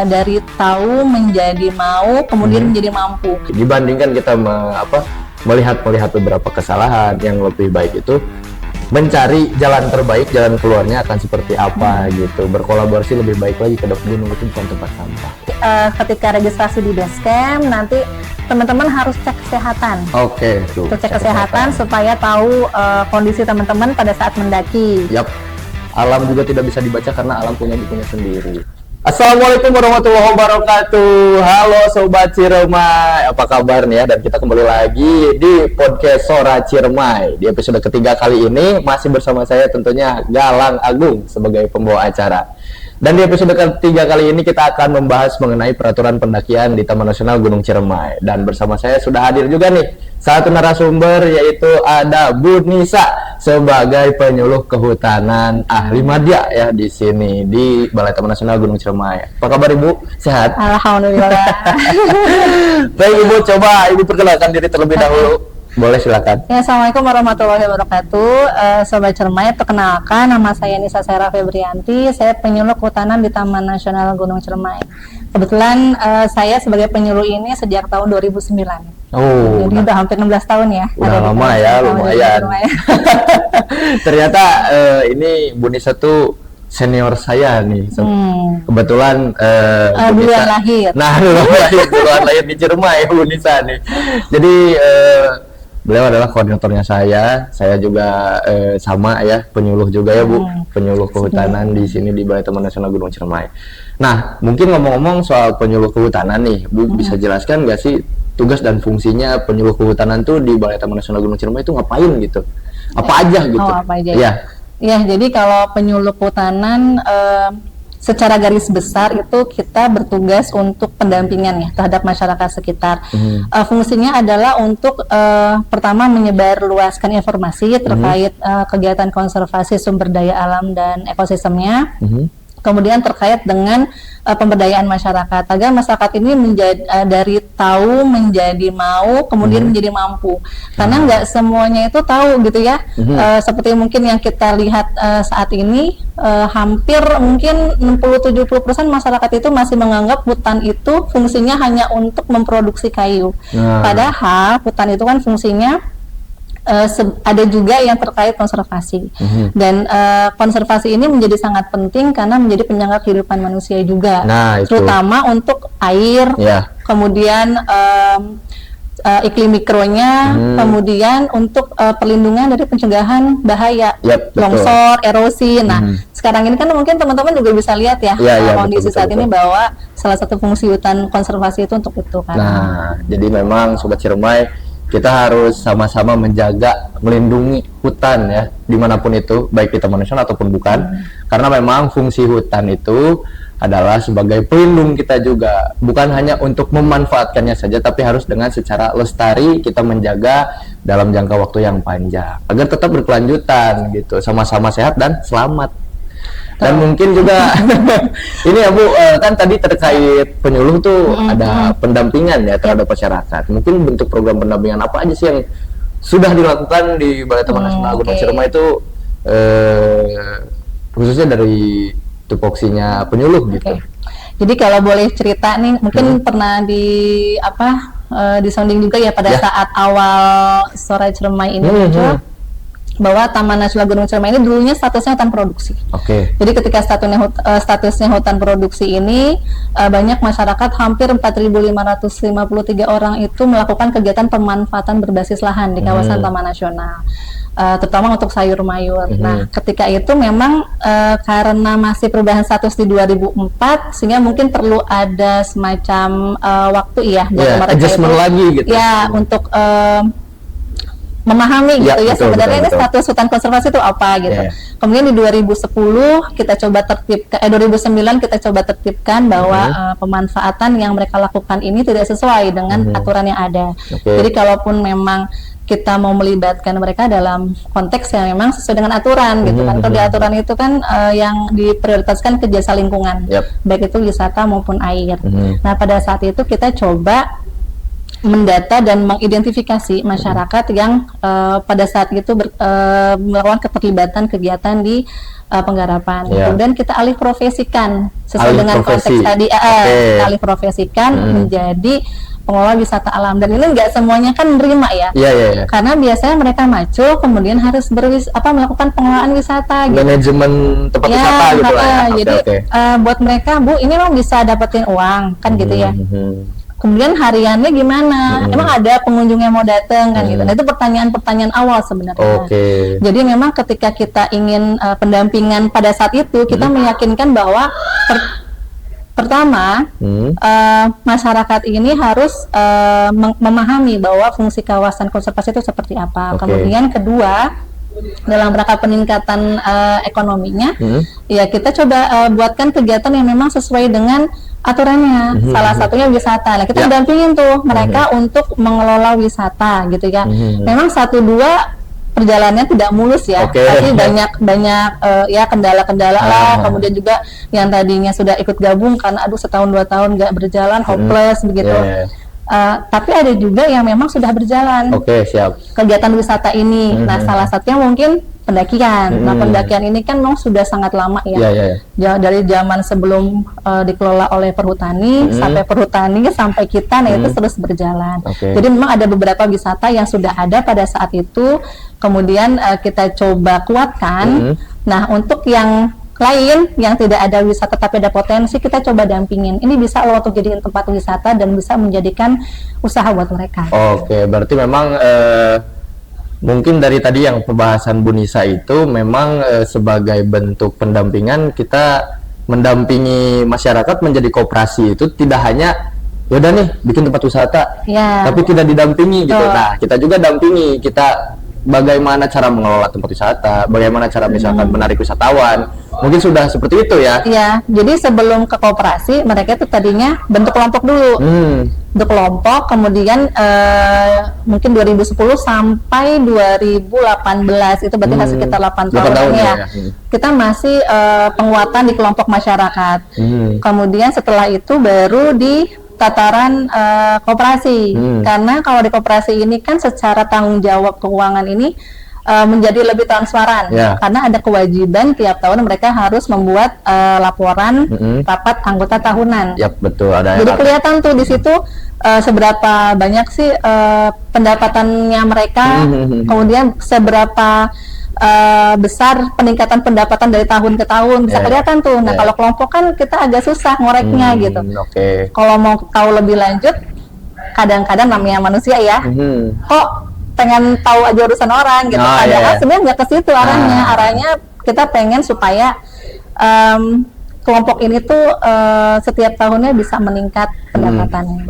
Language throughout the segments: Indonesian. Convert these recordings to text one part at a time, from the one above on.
dari tahu menjadi mau, kemudian menjadi mampu. Dibandingkan kita melihat beberapa kesalahan, yang lebih baik itu mencari jalan terbaik, jalan keluarnya akan seperti apa gitu. Berkolaborasi lebih baik lagi, ke gunung itu bukan tempat sampah. Ketika registrasi di basecamp, nanti teman-teman harus cek kesehatan. Oke, tuh. Cek kesehatan supaya tahu kondisi teman-teman pada saat mendaki. Yap. Alam juga tidak bisa dibaca karena alam punya bukunya sendiri. Assalamualaikum warahmatullahi wabarakatuh. Halo Sobat Ciremai, apa kabar nih ya? Dan kita kembali lagi di podcast Sora Ciremai. Di episode ketiga kali ini masih bersama saya tentunya Galang Agung sebagai pembawa acara. Dan di episode ketiga kali ini kita akan membahas mengenai peraturan pendakian di Taman Nasional Gunung Ciremai. Dan bersama saya sudah hadir juga nih satu narasumber, yaitu ada Bu Nisa sebagai penyuluh kehutanan ahli madya ya di sini di Balai Taman Nasional Gunung Ciremai. Apa kabar Ibu? Sehat? Alhamdulillah. Baik Ibu, coba Ibu perkenalkan diri terlebih dahulu. Boleh, silakan. Ya, Assalamualaikum warahmatullahi wabarakatuh. Sobat Ciremai, perkenalkan nama saya Nisa Saira Febrianti. Saya penyuluh kehutanan di Taman Nasional Gunung Ciremai. Kebetulan saya sebagai penyuluh ini sejak tahun 2009. Oh, jadi udah hampir 16 tahun ya. Udah lama ya, lumayan. Ternyata ini Bu Nisa tuh senior saya nih. Kebetulan duluan lahir. Nah, duluan lahir di Ciremai Bu Nisa nih. Jadi beliau adalah koordinatornya saya juga sama ya, penyuluh juga ya Bu, penyuluh kehutanan di sini di Balai Taman Nasional Gunung Ciremai. Nah, mungkin ngomong-ngomong soal penyuluh kehutanan nih, Bu bisa jelaskan nggak sih tugas dan fungsinya penyuluh kehutanan tuh di Balai Taman Nasional Gunung Ciremai itu ngapain gitu? Apa aja gitu? Apa aja? Ya. Ya, jadi kalau penyuluh kehutanan secara garis besar itu kita bertugas untuk pendampingan ya terhadap masyarakat sekitar. Fungsinya adalah untuk pertama menyebarluaskan informasi terkait kegiatan konservasi sumber daya alam dan ekosistemnya. Kemudian terkait dengan pemberdayaan masyarakat agar masyarakat ini menjadi dari tahu menjadi mau, kemudian menjadi mampu. Karena nggak semuanya itu tahu gitu ya. Seperti mungkin yang kita lihat saat ini, hampir mungkin 60-70% masyarakat itu masih menganggap hutan itu fungsinya hanya untuk memproduksi kayu. Padahal hutan itu kan fungsinya ada juga yang terkait konservasi. Dan konservasi ini menjadi sangat penting karena menjadi penyangga kehidupan manusia juga. Terutama untuk air, kemudian iklim mikronya, kemudian untuk perlindungan dari pencegahan bahaya longsor, erosi. Nah, sekarang ini kan mungkin teman-teman juga bisa lihat ya, kondisi saat ini bahwa salah satu fungsi hutan konservasi itu untuk itu kan. Nah, jadi memang Sobat Ciremai, kita harus sama-sama menjaga, melindungi hutan ya, dimanapun itu, baik di Taman Nasional ataupun bukan. Karena memang fungsi hutan itu adalah sebagai pelindung kita juga, bukan hanya untuk memanfaatkannya saja, tapi harus dengan secara lestari kita menjaga dalam jangka waktu yang panjang agar tetap berkelanjutan gitu, sama-sama sehat dan selamat. Dan mungkin juga ini ya Bu, kan tadi terkait penyuluh tuh ada pendampingan ya terhadap masyarakat. Mungkin bentuk program pendampingan apa aja sih yang sudah dilakukan di Balai Taman Nasional Gunung Ciremai itu, khususnya dari tupoksinya penyuluh gitu. Jadi kalau boleh cerita nih, mungkin pernah di sounding juga ya pada saat awal Sora Ciremai ini muncul, bahwa Taman Nasional Gunung Ciremai ini dulunya statusnya hutan produksi. Jadi ketika statusnya hutan produksi ini, banyak masyarakat, hampir 4.553 orang itu melakukan kegiatan pemanfaatan berbasis lahan di kawasan Taman Nasional, terutama untuk sayur mayur. Nah, ketika itu memang karena masih perubahan status di 2004, sehingga mungkin perlu ada semacam waktu ya buat mereka adjustment itu, lagi gitu. Ya, untuk memahami gitu ya, sebenarnya ini status hutan konservasi itu apa gitu. Kemudian di 2010 kita coba tertibkan, 2009 kita coba tertibkan bahwa pemanfaatan yang mereka lakukan ini tidak sesuai dengan aturan yang ada. Jadi kalaupun memang kita mau melibatkan mereka dalam konteks yang memang sesuai dengan aturan gitu kan. Kalau di aturan itu kan yang diprioritaskan ke jasa lingkungan, baik itu wisata maupun air. Nah, pada saat itu kita coba mendata dan mengidentifikasi masyarakat yang pada saat itu melakukan keterlibatan kegiatan di penggarapan. Kemudian kita alih profesikan sesuai dengan konteks tadi, alih profesikan menjadi pengelola wisata alam, dan ini nggak semuanya kan menerima ya. Karena biasanya mereka maju kemudian harus melakukan pengelolaan wisata gitu. Manajemen tempat wisata gitu lah ya. Jadi buat mereka, Bu, ini memang bisa dapetin uang kan gitu ya. Kemudian hariannya gimana? Emang ada pengunjung yang mau datang kan gitu. Nah, itu pertanyaan-pertanyaan awal sebenarnya. Jadi memang ketika kita ingin pendampingan pada saat itu, kita meyakinkan bahwa pertama masyarakat ini harus memahami bahwa fungsi kawasan konservasi itu seperti apa. Kemudian kedua, dalam rangka peningkatan ekonominya, ya kita coba buatkan kegiatan yang memang sesuai dengan aturannya. Salah satunya wisata. Nah, kita dampingin tuh mereka untuk mengelola wisata gitu ya. Memang 1-2 perjalanannya tidak mulus ya, tapi banyak ya kendala-kendala lah. Kemudian juga yang tadinya sudah ikut gabung karena setahun 2 tahun nggak berjalan, hopeless begitu. Tapi ada juga yang memang sudah berjalan kegiatan wisata ini. Nah, salah satunya mungkin pendakian. Nah, pendakian ini kan memang sudah sangat lama ya. Dari zaman sebelum dikelola oleh perhutani sampai perhutani sampai kita, nah itu terus berjalan. Jadi memang ada beberapa wisata yang sudah ada pada saat itu, kemudian kita coba kuatkan. Nah, untuk yang lain yang tidak ada wisata tapi ada potensi, kita coba dampingin. Ini bisa loh untuk jadiin tempat wisata dan bisa menjadikan usaha buat mereka. Berarti memang mungkin dari tadi yang pembahasan Bu Nisa itu memang sebagai bentuk pendampingan, kita mendampingi masyarakat menjadi koperasi itu tidak hanya yaudah nih bikin tempat wisata, tapi tidak didampingi gitu. Nah, kita juga dampingi, kita bagaimana cara mengelola tempat wisata, bagaimana cara misalkan menarik wisatawan. Mungkin sudah seperti itu ya. Jadi sebelum ke koperasi, mereka itu tadinya bentuk kelompok dulu. Bentuk kelompok, kemudian mungkin 2010 sampai 2018, itu berarti sekitar 8 tahun ya. Kita masih penguatan di kelompok masyarakat. Kemudian setelah itu baru di tataran koperasi. Karena kalau di koperasi ini kan secara tanggung jawab keuangan ini menjadi lebih transparan, karena ada kewajiban tiap tahun mereka harus membuat laporan rapat anggota tahunan. Betul, ada. Jadi kelihatan tuh di situ seberapa banyak sih pendapatannya mereka, kemudian seberapa besar peningkatan pendapatan dari tahun ke tahun, bisa kelihatan tuh. Nah, kalau kelompok kan kita agak susah ngoreknya gitu. Kalau mau tahu lebih lanjut, kadang-kadang namanya manusia ya, kok pengen tahu aja urusan orang gitu. Padahal sebenarnya nggak ke situ arahnya. Arahnya kita pengen supaya kelompok ini tuh setiap tahunnya bisa meningkat pendapatannya.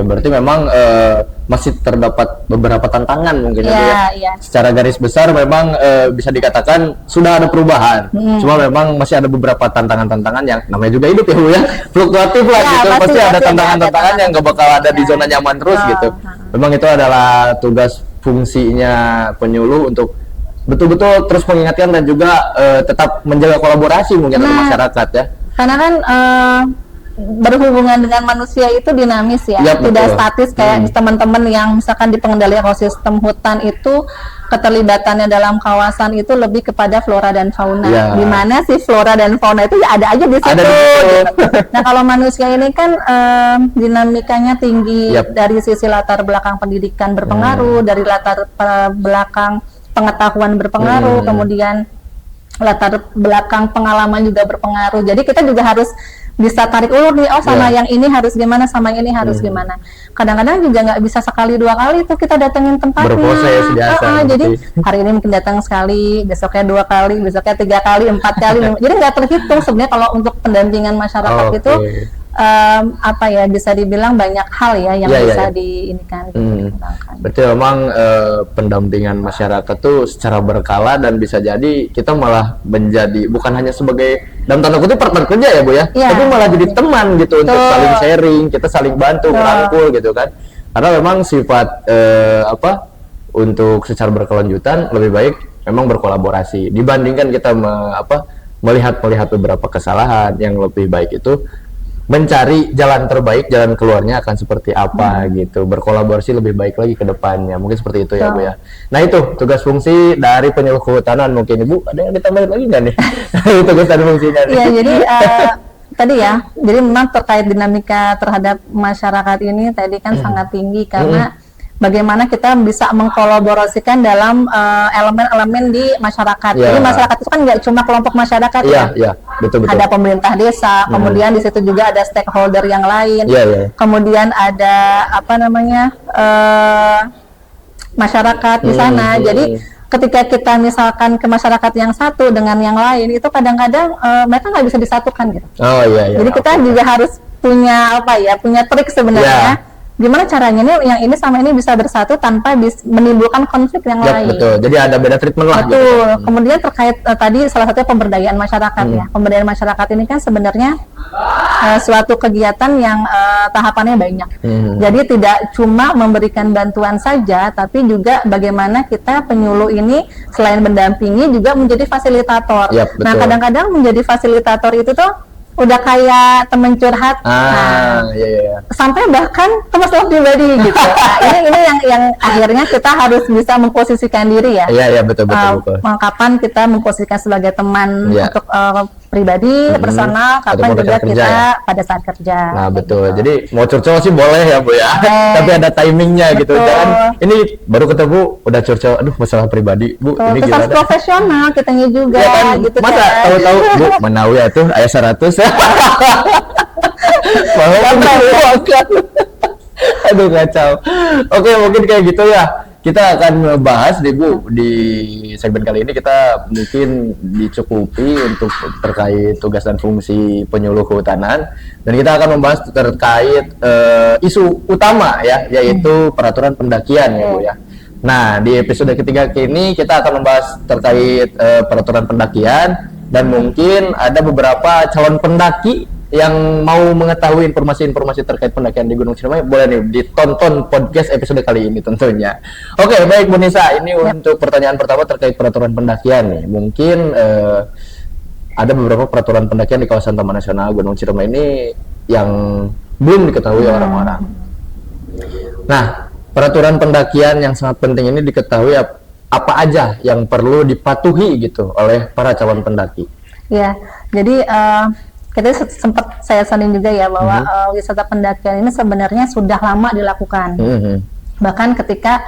Berarti memang masih terdapat beberapa tantangan mungkin ya. Secara garis besar memang bisa dikatakan sudah ada perubahan. Cuma memang masih ada beberapa tantangan-tantangan yang namanya juga hidup ya Bu ya. Fluktuatif lah gitu. Pasti ada tantangan-tantangan yang nggak bakal ada di zona nyaman terus gitu. Memang itu adalah tugas fungsinya penyuluh untuk betul-betul terus mengingatkan dan juga tetap menjaga kolaborasi mungkin dengan masyarakat ya. Karena kan berhubungan dengan manusia itu dinamis ya, tidak statis kayak teman-teman yang misalkan di pengendalian ekosistem hutan itu keterlibatannya dalam kawasan itu lebih kepada flora dan fauna. Di mana sih flora dan fauna itu ya ada aja di situ. Nah, kalau manusia ini kan dinamikanya tinggi, dari sisi latar belakang pendidikan berpengaruh, dari latar belakang pengetahuan berpengaruh, kemudian latar belakang pengalaman juga berpengaruh. Jadi kita juga harus bisa tarik ulur nih, sama yang ini harus gimana, sama yang ini harus gimana. Kadang-kadang juga nggak bisa sekali 2 kali tuh kita datengin tempatnya. Berproses biasa. Jadi hari ini mungkin datang sekali, besoknya 2 kali, besoknya 3 kali, 4 kali. Jadi nggak terhitung sebenarnya kalau untuk pendampingan masyarakat itu. Bisa dibilang banyak hal ya yang bisa diinikan. Berarti memang pendampingan masyarakat tuh secara berkala, dan bisa jadi kita malah menjadi bukan hanya sebagai dalam tanda kutip partner kerja ya Bu ya, tapi malah jadi teman gitu untuk saling sharing, kita saling bantu, merangkul gitu kan. Karena memang sifat untuk secara berkelanjutan lebih baik memang berkolaborasi dibandingkan kita melihat beberapa kesalahan. Yang lebih baik itu mencari jalan terbaik, jalan keluarnya akan seperti apa gitu, berkolaborasi lebih baik lagi ke depannya, mungkin seperti itu ya Bu ya. Nah itu tugas fungsi dari penyuluh kehutanan. Mungkin Ibu ada yang ditambahin lagi nggak nih? Tugas dan fungsinya nih. Iya, jadi tadi ya, jadi memang terkait dinamika terhadap masyarakat ini tadi kan sangat tinggi karena bagaimana kita bisa mengkolaborasikan dalam elemen-elemen di masyarakat. Yeah. Jadi masyarakat itu kan nggak cuma kelompok masyarakat ya. Betul. Ada pemerintah desa, kemudian di situ juga ada stakeholder yang lain. Kemudian ada apa namanya masyarakat di sana. Jadi ketika kita misalkan ke masyarakat yang satu dengan yang lain itu kadang-kadang mereka nggak bisa disatukan gitu. Jadi kita juga harus punya punya trik sebenarnya. Gimana caranya nih yang ini sama ini bisa bersatu tanpa menimbulkan konflik yang lain. Betul. Jadi ada beda treatment lah. Betul. Gitu. Kemudian terkait tadi salah satunya pemberdayaan masyarakat ya. Pemberdayaan masyarakat ini kan sebenarnya suatu kegiatan yang tahapannya banyak. Jadi tidak cuma memberikan bantuan saja, tapi juga bagaimana kita penyuluh ini selain mendampingi juga menjadi fasilitator. Nah kadang-kadang menjadi fasilitator itu tuh udah kayak temen curhat, sampai bahkan ke masalah pribadi gitu. Ini yang akhirnya kita harus bisa memposisikan diri ya. Betul. Kapan kita memposisikan sebagai teman untuk pribadi, personal, kapan juga kita pada saat kerja. Nah betul. Jadi mau curcol sih boleh ya Bu ya. Tapi ada timingnya gitu. Jangan ini baru ketemu udah curcol, aduh masalah pribadi Bu. Ini kita harus profesional kitanya juga. Gitu masa tahu-tahu Bu menawi ya tuh ayat 100 Aduh kacau. Oke, mungkin kayak gitu ya. Kita akan bahas deh Bu di segmen kali ini, kita mungkin dicukupi untuk terkait tugas dan fungsi penyuluh kehutanan, dan kita akan membahas terkait isu utama ya, yaitu peraturan pendakian ya Bu ya. Nah di episode ketiga ini kita akan membahas terkait peraturan pendakian, dan mungkin ada beberapa calon pendaki yang mau mengetahui informasi-informasi terkait pendakian di Gunung Ciremai, boleh nih ditonton podcast episode kali ini tentunya. Oke, baik Bu Nisa, ini untuk pertanyaan pertama terkait peraturan pendakian nih. Mungkin ada beberapa peraturan pendakian di kawasan Taman Nasional Gunung Ciremai ini yang belum diketahui orang-orang. Nah, peraturan pendakian yang sangat penting ini diketahui apa aja yang perlu dipatuhi gitu oleh para calon pendaki. Ya, jadi kita sempat saya sanding juga ya bahwa wisata pendakian ini sebenarnya sudah lama dilakukan. Bahkan ketika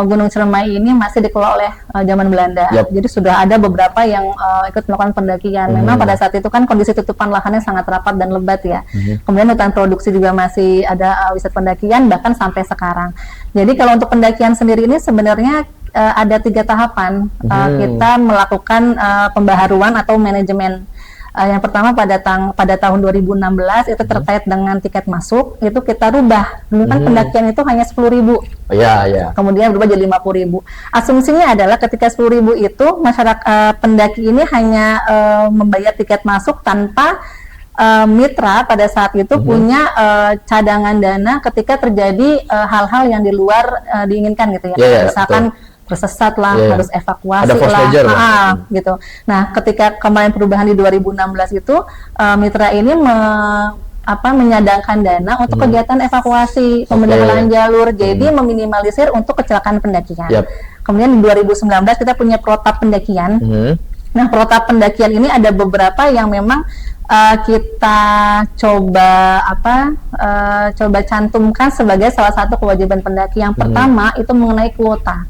Gunung Ciremai ini masih dikelola oleh zaman Belanda. Jadi sudah ada beberapa yang ikut melakukan pendakian. Memang pada saat itu kan kondisi tutupan lahannya sangat rapat dan lebat ya. Kemudian hutan produksi juga masih ada wisata pendakian bahkan sampai sekarang. Jadi kalau untuk pendakian sendiri ini sebenarnya ada 3 tahapan kita melakukan pembaharuan atau manajemen. Yang pertama pada tahun 2016 itu terkait dengan tiket masuk, itu kita rubah. Dulu kan pendakian itu hanya 10.000. Kemudian berubah jadi 50.000. Asumsinya adalah ketika 10.000 itu masyarakat pendaki ini hanya membayar tiket masuk tanpa mitra pada saat itu punya cadangan dana ketika terjadi hal-hal yang di luar diinginkan gitu ya. Misalkan tersesat lah, harus evakuasi lah, gitu. Nah, ketika kemarin perubahan di 2016 itu mitra ini menyadangkan dana untuk kegiatan evakuasi, pembenahan jalur, jadi meminimalisir untuk kecelakaan pendakian. Kemudian di 2019 kita punya protap pendakian. Nah, protap pendakian ini ada beberapa yang memang kita coba cantumkan sebagai salah satu kewajiban pendaki. Yang pertama itu mengenai kuota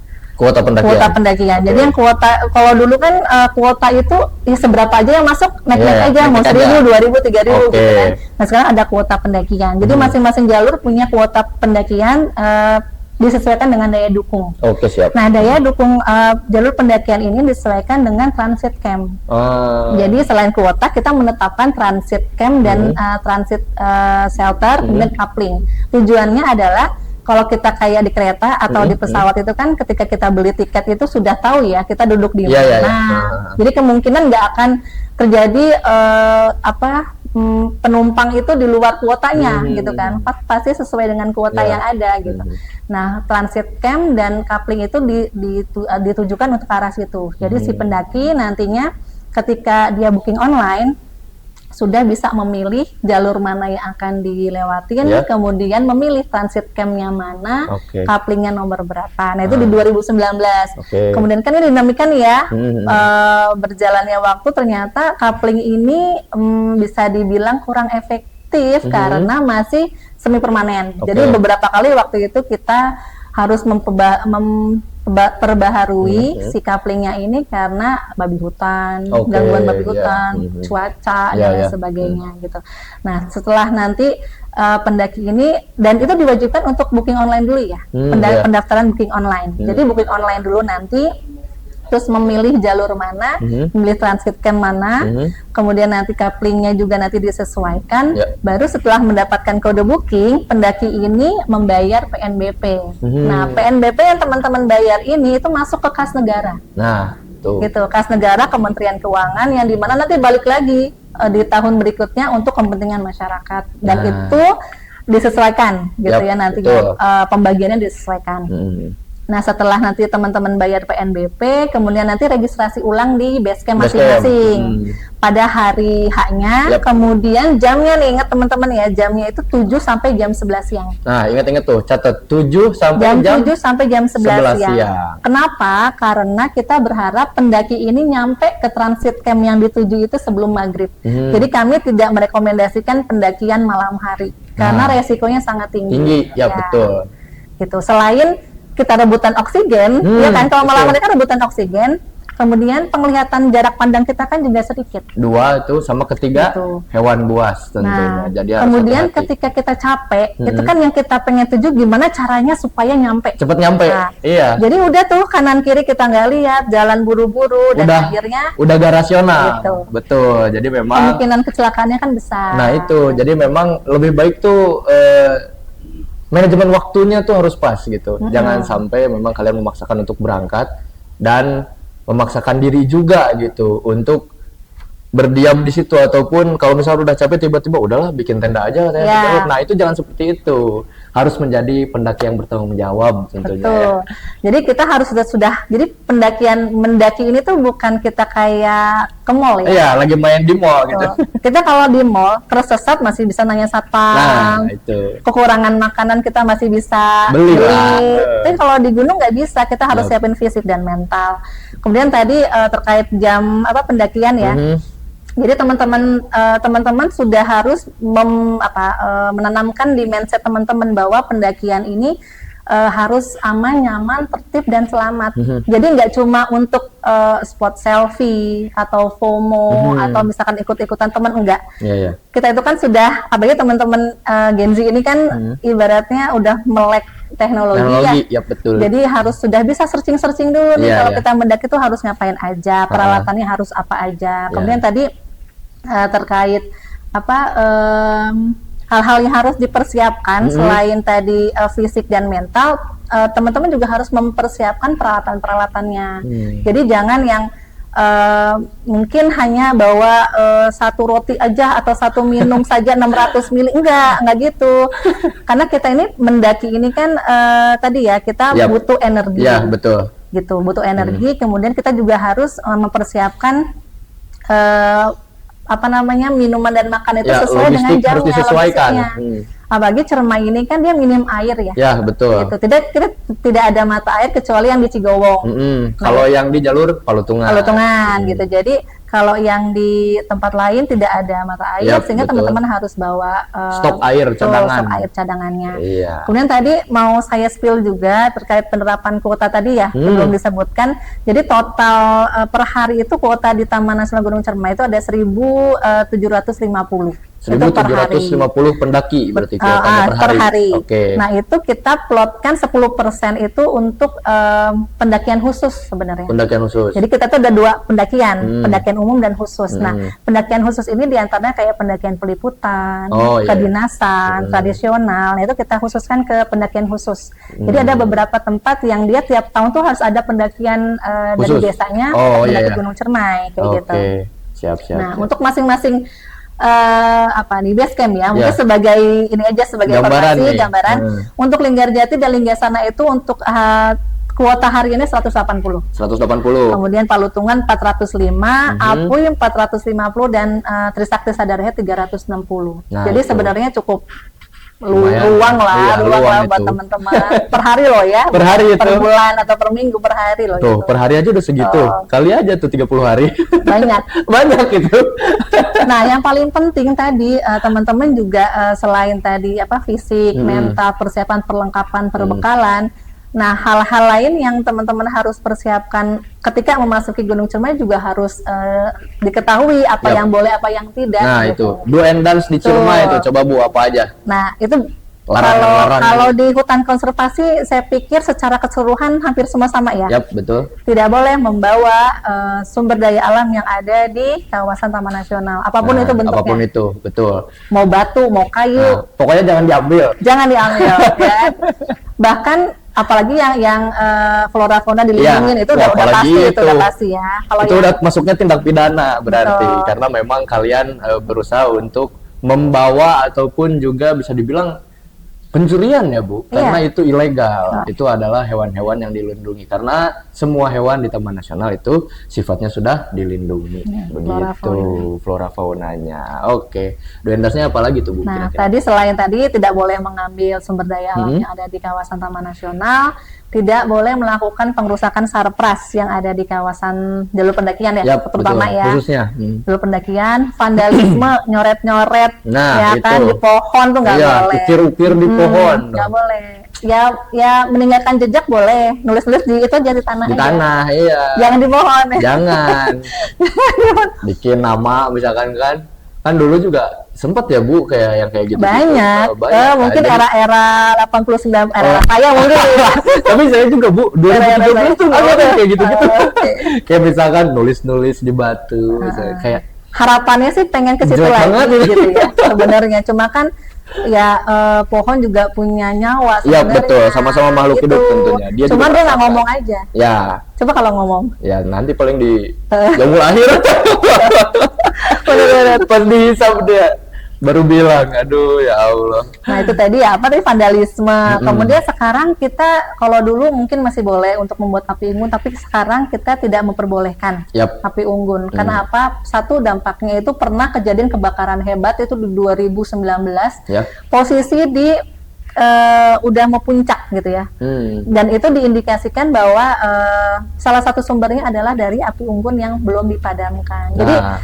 pendakian. Jadi yang kuota, kalau dulu kan kuota itu ya seberapa aja yang masuk, naik-naik aja, mau 1.000, 2.000, 3.000 gitu kan. Nah sekarang ada kuota pendakian. Jadi masing-masing jalur punya kuota pendakian disesuaikan dengan daya dukung. Nah daya dukung jalur pendakian ini disesuaikan dengan transit camp. Jadi selain kuota kita menetapkan transit camp dan transit shelter dan coupling. Tujuannya adalah kalau kita kayak di kereta atau di pesawat itu kan ketika kita beli tiket itu sudah tahu ya kita duduk di mana. Jadi kemungkinan nggak akan terjadi penumpang itu di luar kuotanya gitu kan. Pasti sesuai dengan kuota yang ada gitu. Nah, transit camp dan coupling itu ditujukan untuk ke arah situ. Jadi si pendaki nantinya ketika dia booking online sudah bisa memilih jalur mana yang akan dilewatin, Ya. kemudian memilih transit campnya mana, Oke. couplingnya nomor berapa. Nah itu di 2019. Oke. Kemudian kan ini dinamika nih ya, Hmm. berjalannya waktu ternyata coupling ini bisa dibilang kurang efektif karena masih semi permanen. Oke. Jadi beberapa kali waktu itu kita harus perbaharui si couplingnya ini karena babi hutan, Oke, gangguan babi ya. hutan, cuaca Ya, dan lain ya. sebagainya gitu. Nah setelah nanti pendaki ini, dan itu diwajibkan untuk booking online dulu ya, Ya. pendaftaran booking online. Jadi booking online dulu nanti, terus memilih jalur mana, memilih transit camp mana, kemudian nanti couplingnya juga nanti disesuaikan. Ya. Baru setelah mendapatkan kode booking, pendaki ini membayar PNBP. Nah, PNBP yang teman-teman bayar ini itu masuk ke kas negara. Nah, tuh. Gitu, kas negara Kementerian Keuangan yang dimana nanti balik lagi di tahun berikutnya untuk kepentingan masyarakat. Dan Nah. itu disesuaikan gitu Yap, ya nantinya, betul. pembagiannya disesuaikan. Nah, setelah nanti teman-teman bayar PNBP, kemudian nanti registrasi ulang di basecamp Basecamp. masing-masing pada hari H-nya, Yap. kemudian jamnya nih, ingat teman-teman ya, jamnya itu 7 sampai jam 11 siang. Nah, ingat-ingat tuh, catat 7 sampai Jam jam 7 sampai jam 11 11 siang. Kenapa? Karena kita berharap pendaki ini nyampe ke transit camp yang dituju itu sebelum maghrib. Jadi kami tidak merekomendasikan pendakian malam hari karena resikonya sangat tinggi. tinggi, ya, betul. Gitu. Selain kita rebutan oksigen, ya kan, kalau malam hari kan rebutan oksigen, kemudian penglihatan jarak pandang kita kan juga sedikit. 2 itu sama ketiga Gitu. hewan buas tentunya. Nah, Jadi harus kemudian hati-hati. ketika kita capek, itu kan yang kita pengen tuju gimana caranya supaya nyampe. Cepet nyampe. Nah, Iya. Jadi udah tuh kanan kiri kita nggak lihat, jalan buru-buru, dan akhirnya udah gak rasional. Gitu. Betul. Jadi memang kemungkinan kecelakaannya kan besar. nah itu. Jadi memang lebih baik tuh manajemen waktunya tuh harus pas gitu. Jangan sampai memang kalian memaksakan untuk berangkat dan memaksakan diri juga gitu untuk berdiam di situ, ataupun kalau misalnya udah capek tiba-tiba udahlah bikin tenda aja saya di Ya. jalur. Nah itu jangan seperti itu, harus menjadi pendaki yang bertanggung jawab tentunya ya. Betul. Jadi kita harus sudah jadi mendaki ini tuh bukan kita kayak ke mall ya. Iya, lagi main di mall gitu. Tuh. Kita kalau di mall tersesat masih bisa nanya Nah satpam. itu Kekurangan makanan kita masih bisa Beli lah. Tapi kalau di gunung nggak bisa, kita harus Yap. siapin fisik dan mental. Kemudian tadi terkait jam pendakian ya. Jadi teman-teman sudah harus menanamkan di mindset teman-teman bahwa pendakian ini harus aman, nyaman, tertib dan selamat. Jadi nggak cuma untuk spot selfie atau FOMO atau misalkan ikut-ikutan teman, enggak. Iya, iya. Kita itu kan sudah, apalagi teman-teman Gen Z ini kan ibaratnya udah melek teknologi Ya ya. betul. Jadi harus sudah bisa searching dulu nih, Iya, kalau iya. kita mendaki itu harus ngapain aja, peralatannya harus apa aja. Kemudian tadi terkait hal-hal yang harus dipersiapkan selain tadi fisik dan mental, teman-teman juga harus mempersiapkan peralatan-peralatannya. Jadi jangan yang mungkin hanya bawa satu roti aja atau satu minum saja 600 ml, enggak gitu. Karena kita ini mendaki ini kan tadi ya kita Yap. butuh energi. Iya, betul. Gitu, butuh energi. Kemudian kita juga harus mempersiapkan minuman dan makan itu Ya, sesuai dengan logistik jamnya, harus disesuaikan. logistiknya. Apalagi Cermai ini kan dia minim air ya. Ya, betul. Gitu. Tidak ada mata air kecuali yang di Cigowong. Kalau yang di jalur Palutungan. Palutungan gitu. Jadi kalau yang di tempat lain tidak ada mata air, Yap, sehingga betul. teman-teman harus bawa Stok air betul, cadangan. stok air cadangannya. Iya. Kemudian tadi mau saya spill juga terkait penerapan kuota tadi ya, belum disebutkan. Jadi total per hari itu kuota di Taman Nasional Gunung Cermai itu ada 1.750. Itu per hari. 1.750 pendaki berarti kuotanya Per hari. Oke. Nah itu kita plotkan 10% itu untuk pendakian khusus sebenarnya. Pendakian khusus. Jadi kita tuh ada 2 pendakian, pendakian umum dan khusus. Nah, pendakian khusus ini diantaranya kayak pendakian peliputan, Oh, iya. kedinasan, tradisional. Nah, itu kita khususkan ke pendakian khusus. Jadi ada beberapa tempat yang dia tiap tahun tuh harus ada pendakian dari Khusus. desanya Oh, mendaki iya, iya. Gunung Cermai kayak Oke. gitu. Siap. Nah, untuk masing-masing base camp ya, mungkin Ya. sebagai ini aja sebagai Gambaran informasi, nih. gambaran. Untuk Linggarjati dan Linggasana itu untuk kuota hariannya 180. 180. Kemudian Palutungan 405, Apuy 450 dan Trisakti Sadaraya 360. Nah, jadi itu sebenarnya cukup lumayan. ruang lah, Iya, ruang lah itu buat teman-teman per hari loh ya. Per hari itu. Per bulan atau per minggu, per hari loh. Tuh, gitu. per hari aja udah segitu. Kali aja tuh 30 hari. Banyak. Banyak itu. Nah, yang paling penting tadi teman-teman juga selain tadi fisik, mental, persiapan, perlengkapan, perbekalan. Nah, hal-hal lain yang teman-teman harus persiapkan ketika memasuki Gunung Ciremai juga harus diketahui apa yang boleh, apa yang tidak. Nah, gitu. itu do and dance di Ciremai itu coba Bu apa aja? Nah, itu Larangan-larangan kalau di hutan konservasi saya pikir secara keseluruhan hampir semua sama ya. Yap, betul. Tidak boleh membawa sumber daya alam yang ada di kawasan Taman Nasional. Apapun itu bentuknya. Apapun itu, betul. Mau batu, mau kayu. Nah, pokoknya jangan diambil. Jangan diambil ya. Bahkan apalagi yang flora fauna dilindungi itu udah pasti itu udah pasti ya. Kalau itu udah masuknya tindak pidana berarti. Betul. Karena memang kalian berusaha untuk membawa ataupun juga bisa dibilang pencurian ya Bu, karena itu ilegal. Itu adalah hewan-hewan yang dilindungi karena semua hewan di Taman Nasional itu sifatnya sudah dilindungi. Begitu flora faunanya. Oke. Doendasnya apa lagi tuh Bu? Nah, tadi selain tadi tidak boleh mengambil sumber daya alam yang ada di kawasan Taman Nasional, tidak boleh melakukan pengrusakan sarpras yang ada di kawasan jalur pendakian ya, terutama ya. Khususnya. Jalur pendakian, vandalisme, nyoret-nyoret, nah, kan di pohon tuh nggak boleh. Ukir-ukir di pohon. Nggak boleh. Ya meninggalkan jejak boleh, nulis-nulis di itu aja di tanah. Di tanah, iya. Jangan di pohon. Jangan. Bikin nama misalkan kan dulu juga sempat ya Bu kayak yang kayak gitu. Banyak. Mungkin era-era 89 era saya mungkin. Tapi saya juga Bu 2013 tuh kayak gitu-gitu. Kayak misalkan nulis-nulis di batu, kayak harapannya sih pengen ke situ lagi gitu ya. Sebenarnya cuma kan ya pohon juga punya nyawa sebenarnya. Iya betul, sama-sama makhluk hidup tentunya. Cuma dia nggak ngomong aja. Ya. Coba kalau ngomong. Ya nanti paling di jamul akhir. Pas dihisap dia baru bilang, aduh ya Allah. Nah itu tadi ya, apa tadi vandalisme. Kemudian sekarang kita, kalau dulu mungkin masih boleh untuk membuat api unggun, tapi sekarang kita tidak memperbolehkan api unggun. Karena apa? Satu, dampaknya itu pernah kejadian kebakaran hebat itu di 2019. Posisi di udah mau puncak gitu ya. Dan itu diindikasikan bahwa salah satu sumbernya adalah dari api unggun yang belum dipadamkan.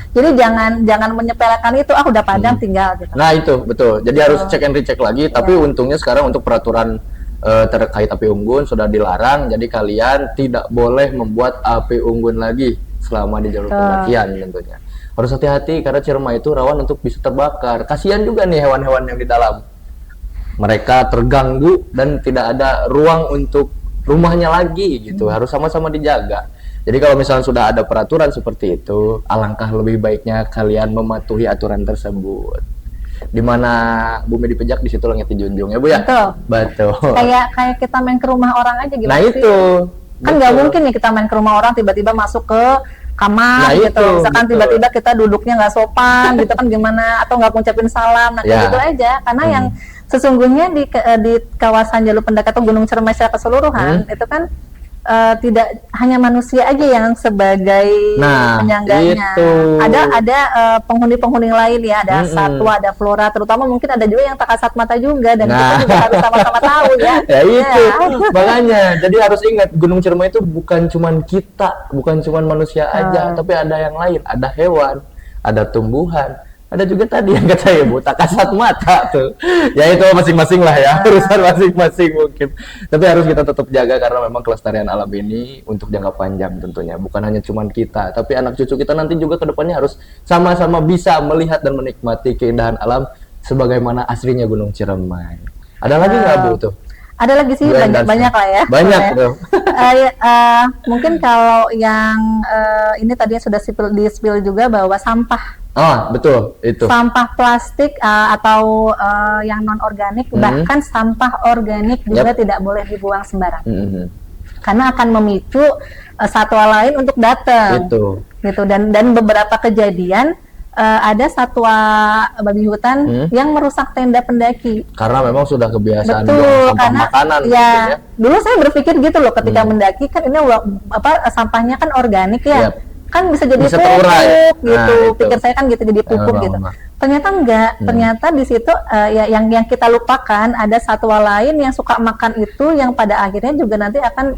Jadi jangan menyepelekan itu, udah padam tinggal gitu. Nah itu betul. Jadi harus cek and recheck lagi. Tapi untungnya sekarang untuk peraturan terkait api unggun sudah dilarang. Jadi kalian tidak boleh membuat api unggun lagi selama di jalur pendakian tentunya. Harus hati-hati karena Ciremai itu rawan untuk bisa terbakar. Kasihan juga nih hewan-hewan yang di dalam. Mereka terganggu dan tidak ada ruang untuk rumahnya lagi gitu. Harus sama-sama dijaga. Jadi kalau misalnya sudah ada peraturan seperti itu, alangkah lebih baiknya kalian mematuhi aturan tersebut. Dimana bumi dipijak di situ langit dijunjung ya Bu ya. Betul. Kayak kita main ke rumah orang aja gitu. Nah itu. Kan nggak mungkin nih kita main ke rumah orang tiba-tiba masuk ke kamar gitu. Misalkan tiba-tiba kita duduknya nggak sopan gitu kan gimana, atau nggak ngucapin salam, kayak gitu aja. Karena yang sesungguhnya di kawasan jalur pendakian atau Gunung Ciremai secara keseluruhan itu kan tidak hanya manusia aja yang sebagai penyangganya. Ada penghuni-penghuni lain ya, ada satwa, ada flora, terutama mungkin ada juga yang tak kasat mata juga, dan kita juga harus sama-sama tahu ya. Makanya jadi harus ingat Gunung Ciremai itu bukan cuman kita, bukan cuman manusia aja, tapi ada yang lain, ada hewan, ada tumbuhan. Ada juga tadi yang kata Ibu, tak kasat mata tuh. Ya itu masing-masing lah ya, urusan masing-masing mungkin. Tapi harus kita tetap jaga karena memang kelestarian alam ini untuk jangka panjang tentunya. Bukan hanya cuman kita, tapi anak cucu kita nanti juga ke depannya harus sama-sama bisa melihat dan menikmati keindahan alam sebagaimana aslinya Gunung Ciremai. Ada lagi nggak Bu tuh? Ada lagi sih, banyak lah ya. Banyak tuh. Mungkin kalau yang ini tadi sudah di-spill juga bahwa sampah. Betul itu. Sampah plastik atau yang non organik, bahkan sampah organik juga tidak boleh dibuang sembarang. Karena akan memicu satwa lain untuk datang. Gitu. Dan beberapa kejadian ada satwa babi hutan yang merusak tenda pendaki. Karena memang sudah kebiasaan buang Betul, sampah karena makanan ya, gitu ya. dulu saya berpikir gitu loh ketika mendaki kan ini sampahnya kan organik ya. Yap. Kan bisa jadi Bisa pupuk terurai. gitu. Nah, itu. Pikir saya kan gitu jadi pupuk gitu. Ternyata enggak. Ternyata di situ ya yang kita lupakan ada satwa lain yang suka makan itu yang pada akhirnya juga nanti akan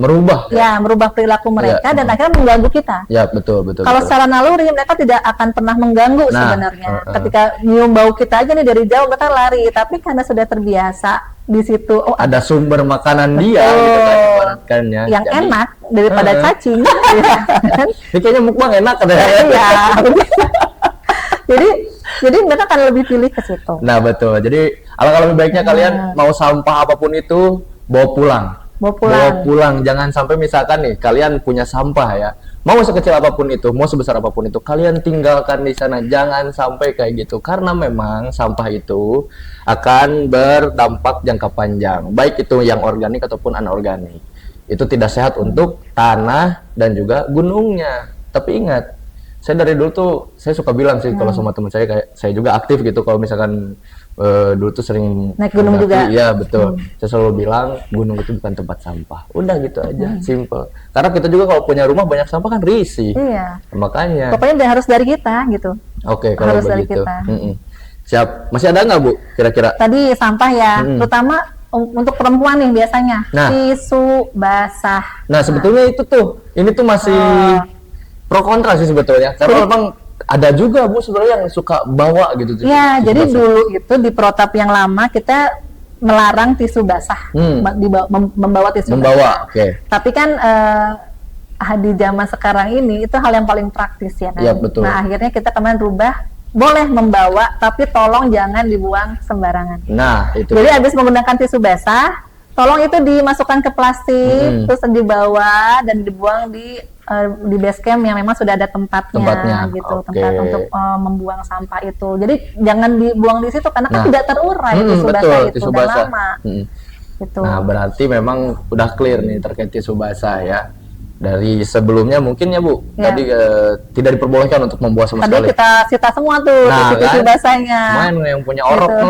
Merubah. merubah perilaku mereka dan akhirnya mengganggu kita. Ya, betul. Kalau secara naluri mereka tidak akan pernah mengganggu sebenarnya. Ketika nyium bau kita aja nih dari jauh mereka lari, tapi karena sudah terbiasa di situ ada sumber makanan dia gitu kan ibaratkannya. Yang jadi, enak daripada cacing. Ini kayaknya mukbang enak kan ya. Iya. jadi mereka akan lebih pilih ke situ. Nah, betul. Jadi alangkah lebih baiknya kalian mau sampah apapun itu bawa pulang. Bawa pulang. Jangan sampai misalkan nih kalian punya sampah ya. Mau sekecil apapun itu, mau sebesar apapun itu, kalian tinggalkan di sana. Jangan sampai kayak gitu. Karena memang sampah itu akan berdampak jangka panjang. Baik itu yang organik ataupun anorganik. Itu tidak sehat untuk tanah dan juga gunungnya. Tapi ingat, saya dari dulu tuh saya suka bilang sih kalau sama teman saya, kayak saya juga aktif gitu kalau misalkan dulu tuh sering naik gunung juga. Iya betul. Saya selalu bilang gunung itu bukan tempat sampah. Udah gitu aja, simple. Karena kita juga kalau punya rumah banyak sampah kan risih. Iya. Makanya. Pokoknya harus dari kita gitu. Oke, kalau harus begitu. Dari kita. Siap. Masih ada nggak Bu? Kira-kira? Tadi sampah ya, terutama untuk perempuan nih biasanya. Tisu basah. Nah sebetulnya itu tuh, ini tuh masih pro kontra sih sebetulnya. Karena memang ada juga Bu sebenarnya yang suka bawa gitu. Iya, jadi basah. Dulu itu di protap yang lama kita melarang tisu basah, membawa tisu basah. Okay. Tapi kan di zaman sekarang ini itu hal yang paling praktis ya kan. Ya, betul. Nah akhirnya kita kemarin rubah, boleh membawa tapi tolong jangan dibuang sembarangan. Nah itu. Jadi habis menggunakan tisu basah, tolong itu dimasukkan ke plastik, terus dibawa dan dibuang di base camp yang memang sudah ada tempatnya gitu, tempat untuk membuang sampah itu. Jadi jangan dibuang di situ karena kan tidak terurai tisu basah itu tisu udah basah. lama. Gitu. Nah berarti memang udah clear nih terkait tisu basah ya. Dari sebelumnya mungkin ya Bu, tadi tidak diperbolehkan untuk membuang sama sekali. Tadi kita sita semua tuh tisu basahnya. Main yang punya orok gitu.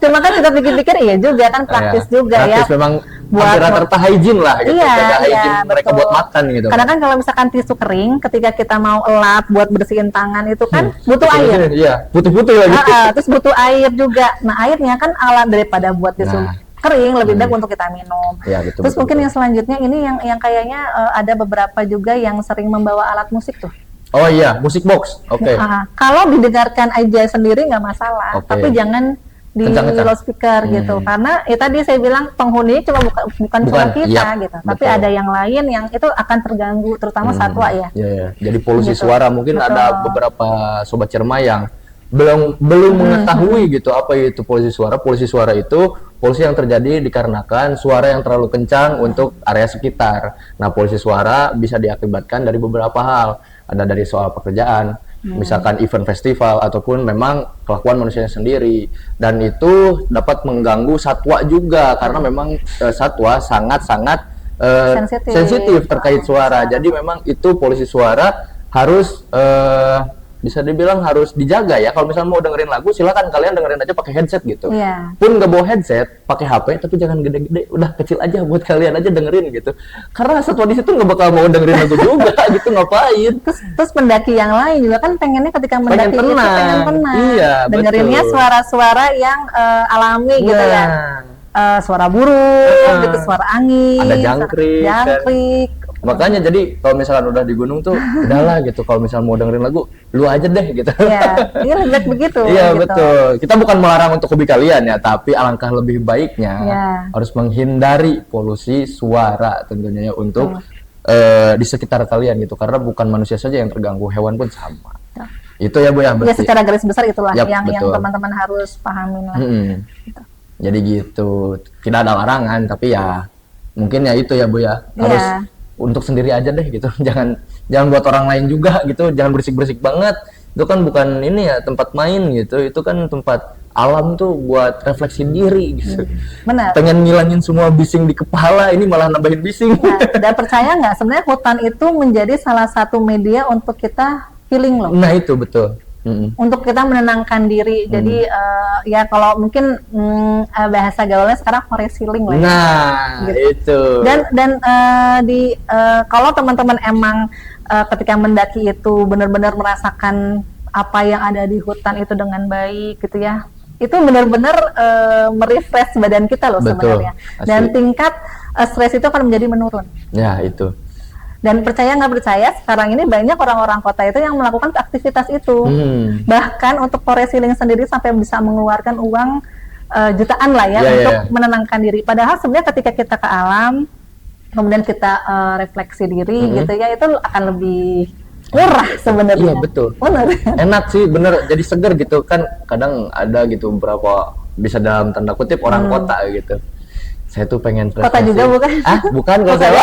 Cuma kan kita pikir-pikir iya juga kan praktis juga praktis, ya. memang buat rata-rata hygiene lah gitu. Iya, mereka buat makan gitu. Karena kan kalau misalkan tisu kering ketika kita mau elap buat bersihin tangan itu kan butuh air. Iya, butuh-butuh lagi. Terus butuh air juga. Nah, airnya kan alat daripada buat tisu kering lebih baik untuk kita minum. Ya, betul, terus mungkin yang selanjutnya ini yang kayaknya ada beberapa juga yang sering membawa alat musik tuh. Oh iya, musik box. Oke. Kalau didengarkan aja sendiri nggak masalah, tapi jangan di loudspeaker gitu. Karena tadi saya bilang penghuni bukan cuma kita gitu, tapi ada yang lain yang itu akan terganggu, terutama satwa ya. Iya. Jadi polusi suara mungkin ada beberapa sobat cerma yang belum mengetahui gitu apa itu polusi suara. Polusi suara itu polusi yang terjadi dikarenakan suara yang terlalu kencang untuk area sekitar. Nah, polusi suara bisa diakibatkan dari beberapa hal. Ada dari soal pekerjaan, misalkan event festival ataupun memang kelakuan manusianya sendiri. Dan itu dapat mengganggu satwa juga karena memang satwa sangat-sangat sensitif terkait suara. Jadi memang itu polusi suara harus bisa dibilang harus dijaga ya. Kalau misalnya mau dengerin lagu, silakan kalian dengerin aja pakai headset gitu. Pun nggak bawa headset, pakai HP, tapi jangan gede-gede, udah kecil aja buat kalian aja dengerin gitu. Karena satwa di situ nggak bakal mau dengerin lagu juga gitu, ngapain? Terus pendaki yang lain juga kan pengennya ketika mendaki itu pengen tenang. Iya, dengerinnya suara-suara yang alami gitu ya. Suara burung, gitu, suara angin, ada jangkrik. Makanya jadi kalau misalkan udah di gunung tuh udahlah gitu, kalau misalnya mau dengerin lagu lu aja deh gitu. Iya, lebih begitu. Iya gitu. Betul. Kita bukan melarang untuk hobi kalian ya, tapi alangkah lebih baiknya harus menghindari polusi suara tentunya ya untuk di sekitar kalian gitu, karena bukan manusia saja yang terganggu, hewan pun sama. Itu ya Bu ya. Ya secara garis besar itulah yang teman-teman harus pahamin lah. Gitu. Jadi gitu, tidak ada larangan, tapi ya mungkin ya itu ya Bu ya, harus untuk sendiri aja deh gitu. Jangan buat orang lain juga gitu, jangan berisik-berisik banget. Itu kan bukan ini ya tempat main gitu, itu kan tempat alam tuh buat refleksi diri gitu. Benar. Pengen ngilangin semua bising di kepala, ini malah nambahin bising. Dan percaya nggak, sebenarnya hutan itu menjadi salah satu media untuk kita healing loh. Nah itu betul. Untuk kita menenangkan diri. Jadi ya kalau mungkin bahasa gaulnya sekarang forest healing lah. Nah gitu. itu. Dan kalau teman-teman emang ketika mendaki itu benar-benar merasakan apa yang ada di hutan itu dengan baik gitu ya. Itu benar-benar merefresh badan kita loh sebenarnya. Dan tingkat stres itu akan menjadi menurun. Ya itu. Dan percaya nggak percaya, sekarang ini banyak orang-orang kota itu yang melakukan aktivitas itu. Bahkan untuk forest healing sendiri sampai bisa mengeluarkan uang jutaan lah ya untuk menenangkan diri. Padahal sebenarnya ketika kita ke alam, kemudian kita refleksi diri gitu ya, itu akan lebih murah sebenarnya. Iya betul. Bener. Enak sih, bener. Jadi seger gitu kan. Kadang ada gitu beberapa bisa dalam tanda kutip orang kota gitu. Saya tuh pengen kota juga bukan? Bukan kalau saya.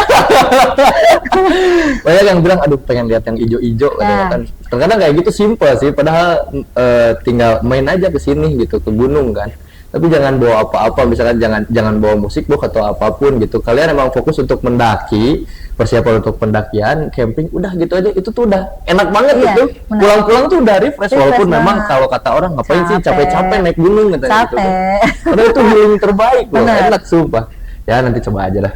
Banyak yang bilang, aduh pengen lihat yang ijo-ijo kan. Terkadang kayak gitu simpel sih, padahal tinggal main aja ke sini gitu, ke gunung kan. Tapi jangan bawa apa-apa, misalkan jangan bawa musik box atau apapun gitu. Kalian emang fokus untuk mendaki, persiapan untuk pendakian, camping, udah gitu aja. Itu tuh udah enak banget gitu. Pulang-pulang tuh udah refresh walaupun memang kalau kata orang ngapain sih capek-capek naik gunung gitu. Karena itu healing terbaik loh, enak sumpah. Ya nanti coba aja lah.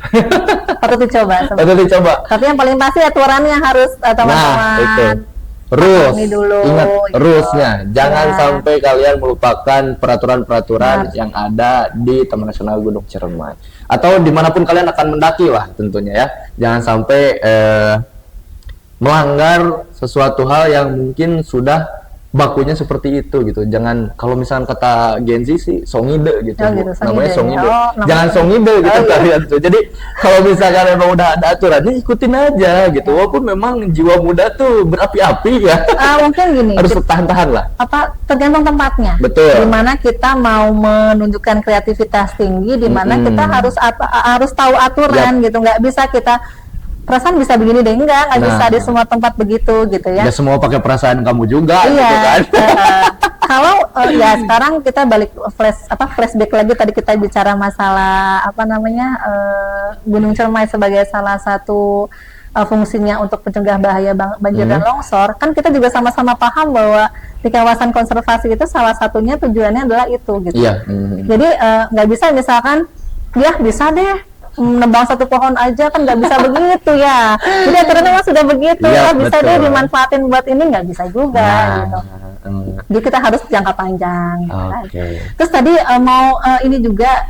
Patut dicoba. Tapi yang paling pasti aturannya harus teman-teman. Nah, itu. Rules, ingat rules-nya, jangan sampai kalian melupakan peraturan-peraturan yang ada di Taman Nasional Gunung Ciremai atau dimanapun kalian akan mendaki lah tentunya ya. Jangan sampai melanggar sesuatu hal yang mungkin sudah bakunya seperti itu gitu. Jangan, kalau misalkan kata Gen Z sih songide gitu, namanya songide. Jangan songide gitu kalian tuh. Jadi kalau misalkan emang udah ada aturannya, ikutin aja gitu. Walaupun memang jiwa muda tuh berapi-api ya. Mungkin gini, harus tahan-tahan lah. Tergantung tempatnya. Betul. Dimana kita mau menunjukkan kreativitas tinggi, dimana kita harus tahu aturan gitu. Nggak bisa kita perasaan bisa begini deh, nggak bisa di semua tempat begitu gitu ya. Nggak semua pakai perasaan kamu juga gitu kan. Kalau ya sekarang kita balik flashback lagi, tadi kita bicara masalah Gunung Ciremai sebagai salah satu fungsinya untuk mencegah bahaya banjir dan longsor. Kan kita juga sama-sama paham bahwa di kawasan konservasi itu salah satunya tujuannya adalah itu gitu. Jadi nggak bisa misalkan ya bisa deh menebang satu pohon aja, kan nggak bisa begitu ya. Jadi aturannya memang sudah begitu, bisa deh dimanfaatin buat ini, nggak bisa juga gitu. Jadi kita harus jangka panjang. Terus tadi mau ini juga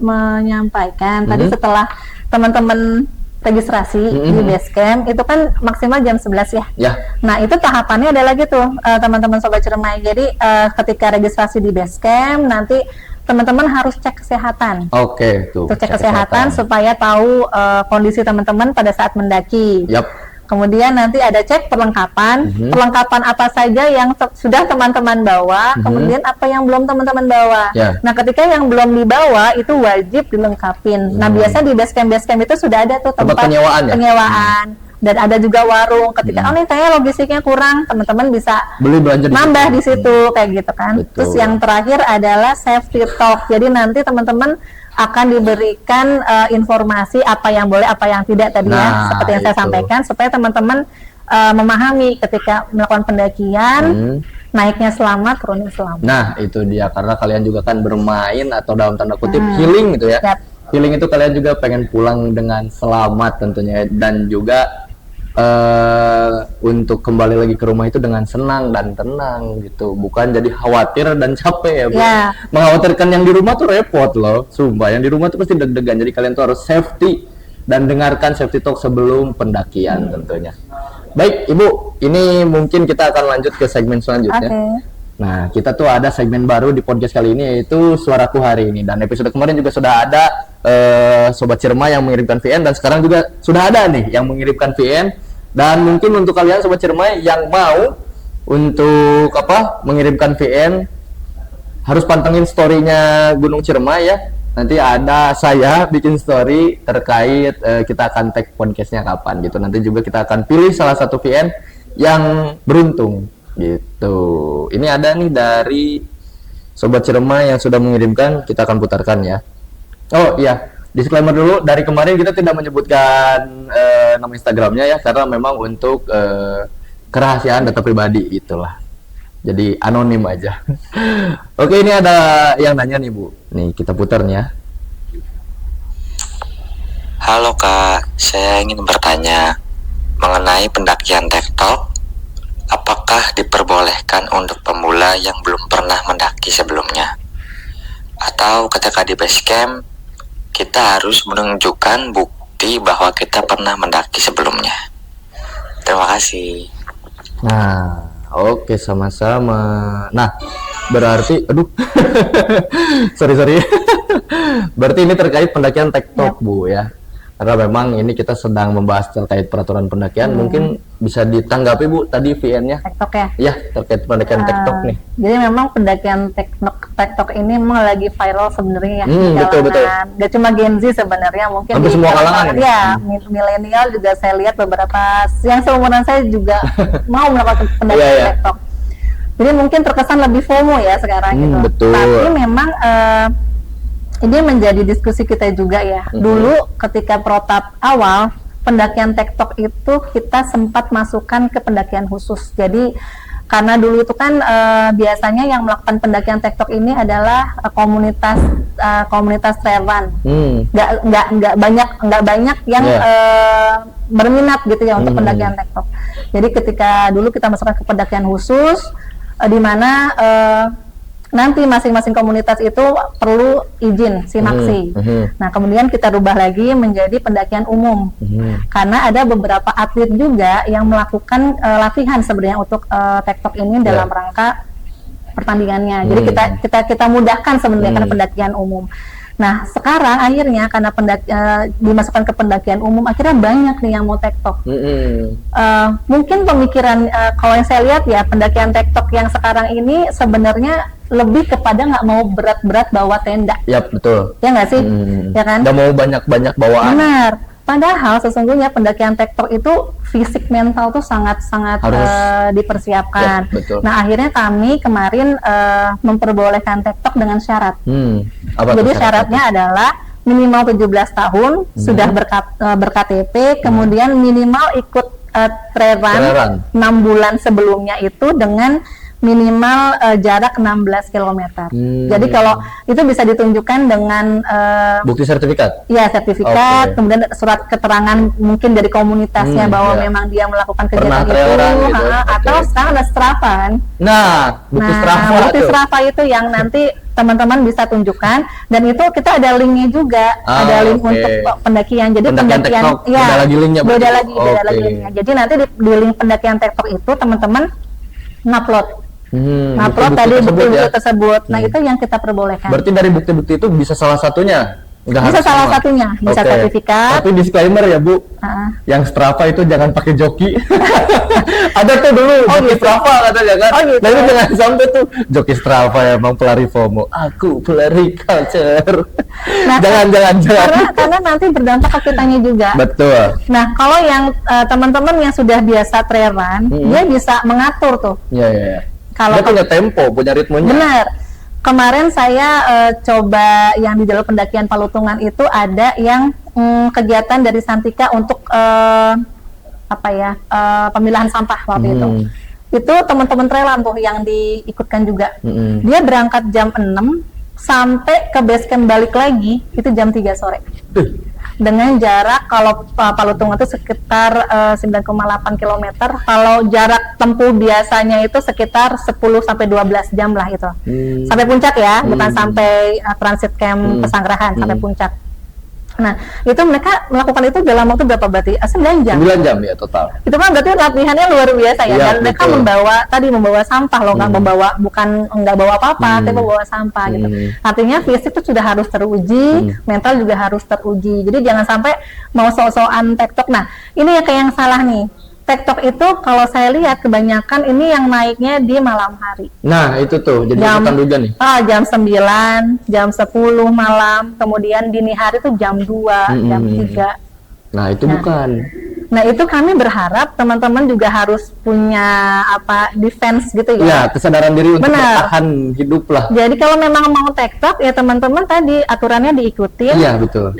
menyampaikan tadi setelah teman-teman registrasi di base camp itu kan maksimal jam 11 ya. Nah itu tahapannya ada lagi tuh teman-teman Sobat Ciremai. Jadi ketika registrasi di base camp nanti teman-teman harus cek kesehatan. Tuh cek kesehatan supaya tahu kondisi teman-teman pada saat mendaki. Kemudian nanti ada cek perlengkapan, perlengkapan apa saja yang sudah teman-teman bawa, kemudian apa yang belum teman-teman bawa. Nah, ketika yang belum dibawa itu wajib dilengkapin. Nah, biasa di base camp itu sudah ada tuh tempat penyewaan. Dan ada juga warung. Ketika nih kayaknya logistiknya kurang, teman-teman bisa beli belanja nambah di situ kayak gitu kan. Terus yang terakhir adalah safety talk. Jadi nanti teman-teman akan diberikan informasi apa yang boleh, apa yang tidak tadi ya, seperti yang saya sampaikan, supaya teman-teman memahami ketika melakukan pendakian, naiknya selamat, turunnya selamat. Nah, itu dia, karena kalian juga kan bermain atau dalam tanda kutip healing gitu ya. Healing itu kalian juga pengen pulang dengan selamat tentunya, dan juga untuk kembali lagi ke rumah itu dengan senang dan tenang gitu, bukan jadi khawatir dan capek ya. Mengkhawatirkan yang di rumah tuh repot loh, sumpah. Yang di rumah tuh pasti deg-degan. Jadi kalian tuh harus safety dan dengarkan safety talk sebelum pendakian tentunya. Baik Ibu, ini mungkin kita akan lanjut ke segmen selanjutnya. Nah, kita tuh ada segmen baru di podcast kali ini, yaitu Suaraku Hari Ini. Dan episode kemarin juga sudah ada Sobat Ciremai yang mengirimkan VN, dan sekarang juga sudah ada nih yang mengirimkan VN. Dan mungkin untuk kalian Sobat Ciremai yang mau untuk mengirimkan VN, harus pantengin story-nya Gunung Ciremai ya. Nanti ada saya bikin story terkait kita akan tag podcastnya kapan gitu. Nanti juga kita akan pilih salah satu VN yang beruntung gitu. Ini ada nih dari Sobat Ciremai yang sudah mengirimkan, kita akan putarkan ya. Oh iya, disclaimer dulu, dari kemarin kita tidak menyebutkan nama Instagramnya ya, karena memang untuk kerahasiaan data pribadi itulah. Jadi anonim aja. Oke, ini ada yang nanya nih Bu. Nih kita putar nih ya. Halo Kak, saya ingin bertanya mengenai pendakian tektok. Apakah diperbolehkan untuk pemula yang belum pernah mendaki sebelumnya? Atau ketika di base camp, kita harus menunjukkan bukti bahwa kita pernah mendaki sebelumnya? Terima kasih. Nah, oke sama-sama. Nah, berarti, aduh, sorry. Berarti ini terkait pendakian tektok Bu ya. Karena memang ini kita sedang membahas terkait peraturan pendakian. Mungkin bisa ditanggapi Bu tadi VN-nya. TikTok ya? Ya, terkait pendakian tektok nih. Jadi memang pendakian TikTok ini memang lagi viral sebenarnya ya di betul. kalangan. Gak cuma Gen Z sebenarnya, mungkin hampir di semua kalangan ini. Ya, milenial juga saya lihat beberapa yang seumuran saya juga mau melakukan pendakian TikTok. Jadi mungkin terkesan lebih FOMO ya sekarang gitu. Betul. Tapi memang ini menjadi diskusi kita juga ya. Dulu ketika protap awal pendakian tektok itu kita sempat masukkan ke pendakian khusus. Jadi karena dulu itu kan biasanya yang melakukan pendakian tektok ini adalah komunitas trail run. Nggak banyak yang berminat gitu ya untuk pendakian tektok. Jadi ketika dulu kita masukkan ke pendakian khusus, di mana nanti masing-masing komunitas itu perlu izin SIMAKSI. Nah, kemudian kita rubah lagi menjadi pendakian umum. Karena ada beberapa atlet juga yang melakukan latihan sebenarnya untuk tektok ini dalam rangka pertandingannya. Jadi kita mudahkan sebenarnya karena pendakian umum. Nah, sekarang akhirnya karena dimasukkan ke pendakian umum, akhirnya banyak nih yang mau tektok. Mungkin pemikiran kalau yang saya lihat ya, pendakian tektok yang sekarang ini sebenarnya lebih kepada nggak mau berat-berat bawa tenda. Ya betul. Ya nggak sih? Ya kan? Nggak mau banyak-banyak bawaan. Benar. Padahal sesungguhnya pendakian tektok itu fisik mental tuh sangat-sangat dipersiapkan. Ya, betul. Nah, akhirnya kami kemarin memperbolehkan tektok dengan syarat. Jadi syaratnya adalah minimal 17 tahun, sudah berKTP, kemudian minimal ikut trail run 6 bulan sebelumnya itu dengan minimal jarak 16 km. Jadi kalau itu bisa ditunjukkan dengan bukti sertifikat. Iya, sertifikat, kemudian surat keterangan mungkin dari komunitasnya bahwa memang dia melakukan kegiatan itu, atau sekarang ada Strava kan. Nah, bukti Strava itu yang nanti teman-teman bisa tunjukkan, dan itu kita ada linknya juga, ada link untuk pendakian. Jadi pendakian ya beda lagi linknya. Jadi nanti di link pendakian tektok itu teman-teman ngupload tadi bukti-bukti tersebut. Nah, itu yang kita perbolehkan. Berarti dari bukti-bukti itu bisa salah satunya? Bisa salah satunya, bisa sertifikat. Tapi disclaimer ya Bu, yang Strava itu jangan pakai joki. Ada tuh dulu joki Strava katanya kan. Nah, itu jangan sampai tuh joki Strava ya, emang pelari FOMO. Aku pelari culture. Nah, jangan. Karena nanti berdampak ke kitanya juga. Betul. Nah, kalau yang teman-teman yang sudah biasa trail run, dia bisa mengatur tuh. Iya. Kalau dia punya tempo, punya ritmenya. Benar. Kemarin saya coba yang di jalur pendakian Palutungan itu ada yang kegiatan dari Santika untuk pemilahan sampah waktu itu. Itu teman-teman trailan tuh yang diikutkan juga. Dia berangkat jam 6 sampai ke base camp balik lagi itu jam 3 sore. Dengan jarak kalau Palutungan itu sekitar 9,8 km. Kalau jarak tempuh biasanya itu sekitar 10 sampai 12 jam lah itu. Sampai puncak ya, bukan sampai transit camp Pesanggerahan, sampai puncak. Nah, itu mereka melakukan itu dalam waktu berapa berarti? 9 jam. 9 jam ya total. Itu kan berarti latihannya luar biasa ya. Dan mereka membawa sampah loh, nggak bawa apa-apa, tapi membawa sampah gitu. Artinya fisik itu sudah harus teruji, mental juga harus teruji. Jadi jangan sampai mau sok-sokan tektok. Nah, ini ya kayak yang salah nih. TikTok itu kalau saya lihat kebanyakan ini yang naiknya di malam hari. Nah, itu tuh jadi ikutan juga nih. Jam 9, jam 10 malam, kemudian dini hari tuh jam 2, jam 3. Nah, itu bukan. Nah, itu kami berharap teman-teman juga harus punya defense gitu ya. Ya, kesadaran diri untuk Benar. bertahan hidup lah. Jadi kalau memang mau TikTok ya teman-teman tadi aturannya diikutin. Iya, betul.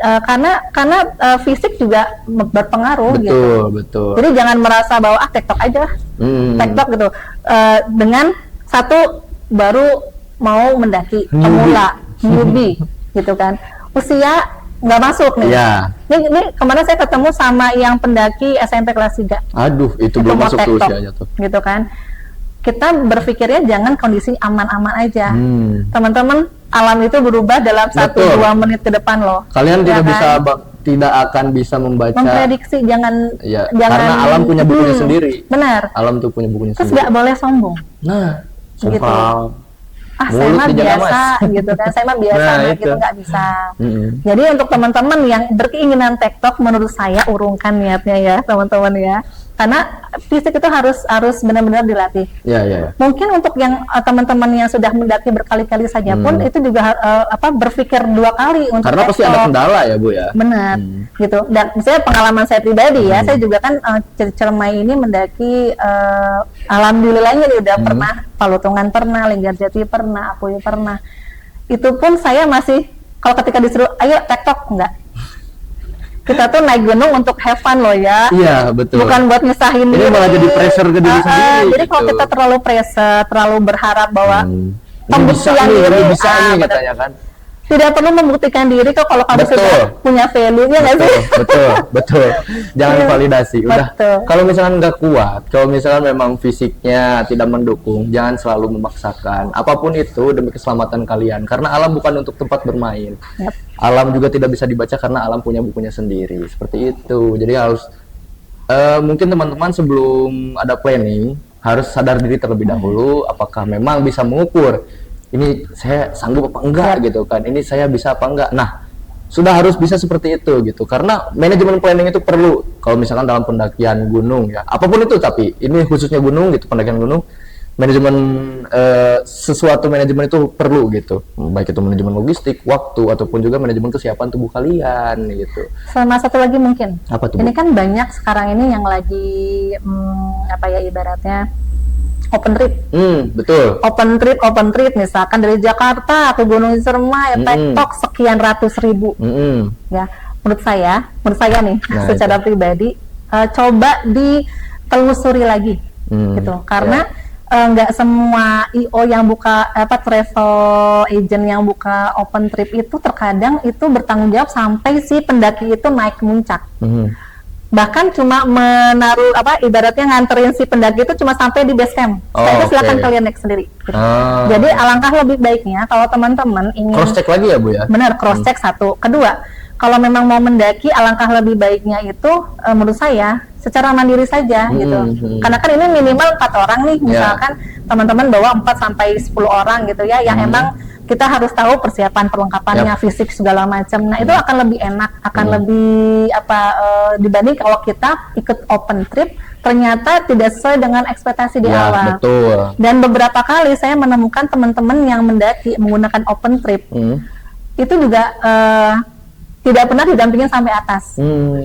Karena fisik juga berpengaruh gitu. Betul, betul. Jadi jangan merasa bahwa TikTok aja lah. TikTok gitu. Dengan satu baru mau mendaki pemula, newbie gitu kan. Usia nggak masuk nih. Iya. Ini kemarin saya ketemu sama yang pendaki SMP kelas 3. Aduh, itu belum masuk tuh usianya tuh. Gitu kan. Kita berpikirnya jangan kondisi aman-aman aja. Teman-teman, alam itu berubah dalam 1-2 menit ke depan loh. Kalian Ya tidak akan bisa membaca. Memprediksi, jangan. Karena alam punya bukunya sendiri. Benar. Alam tuh punya bukunya Terus sendiri. nggak boleh sombong. Nah, Gitu. sombong. Saya mah biasa gitu kan, saya mah biasa gitu, nggak bisa. Jadi untuk teman-teman yang berkeinginan TikTok, menurut saya urungkan niatnya ya teman-teman ya, karena fisik itu harus benar-benar dilatih. Ya. Mungkin untuk yang teman-teman yang sudah mendaki berkali-kali saja pun itu juga berpikir 2 kali untuk karena pasti ada kendala ya Bu ya. Benar, gitu. Dan misalnya pengalaman saya pribadi ya, saya juga kan Ciremai ini mendaki, alhamdulillahnya udah pernah, Palutungan pernah, Linggarjati pernah, Apuy pernah. Itu pun saya masih, kalau ketika disuruh, ayo TikTok, enggak. Kita tuh naik gunung untuk have fun loh ya. Iya, betul. Bukan buat nyesahin Ini malah jadi pressure ke diri sendiri. Jadi kalau gitu. kita terlalu pressure, terlalu berharap bahwa Ini bisa nih katanya kan. tidak perlu membuktikan diri kok kalau kamu sudah punya value ya nggak sih? Betul. Jangan validasi. Udah. Betul. Kalau misalkan nggak kuat, kalau misalkan memang fisiknya tidak mendukung, jangan selalu memaksakan. Apapun itu demi keselamatan kalian. Karena alam bukan untuk tempat bermain. Yep. Alam juga tidak bisa dibaca karena alam punya bukunya sendiri. Seperti itu. Jadi harus mungkin teman-teman sebelum ada planning harus sadar diri terlebih dahulu. Apakah memang bisa mengukur? Ini saya sanggup apa enggak gitu kan, ini saya bisa apa enggak. Nah, sudah harus bisa seperti itu gitu, karena manajemen planning itu perlu kalau misalkan dalam pendakian gunung ya, apapun itu, tapi ini khususnya gunung gitu, pendakian gunung, manajemen sesuatu manajemen itu perlu gitu, baik itu manajemen logistik, waktu, ataupun juga manajemen kesiapan tubuh kalian gitu. Sama satu lagi mungkin, apa tuh, ini kan banyak sekarang ini yang lagi ibaratnya open trip. Betul. Open trip misalkan dari Jakarta ke Gunung Ciremai, TikTok sekian ratus ribu. Ya, menurut saya nih secara pribadi coba ditelusuri lagi gitu. Karena nggak semua IO yang buka travel agent yang buka open trip itu terkadang itu bertanggung jawab sampai si pendaki itu naik ke puncak. Bahkan cuma menaruh ibaratnya nganterin si pendaki itu cuma sampai di base camp. Setelah itu silakan kalian naik sendiri. Gitu. Jadi alangkah lebih baiknya kalau teman-teman ingin cross check lagi ya Bu ya. Benar, cross check satu. Kedua, kalau memang mau mendaki, alangkah lebih baiknya itu menurut saya secara mandiri saja gitu. Karena kan ini minimal 4 orang nih, misalkan teman-teman bawa 4 sampai 10 orang gitu ya, yang emang kita harus tahu persiapan perlengkapannya, fisik segala macam. Nah, itu akan lebih enak, akan lebih dibanding kalau kita ikut open trip ternyata tidak sesuai dengan ekspektasi di awal. Betul. Dan beberapa kali saya menemukan teman-teman yang mendaki menggunakan open trip itu juga tidak pernah didampingin sampai atas.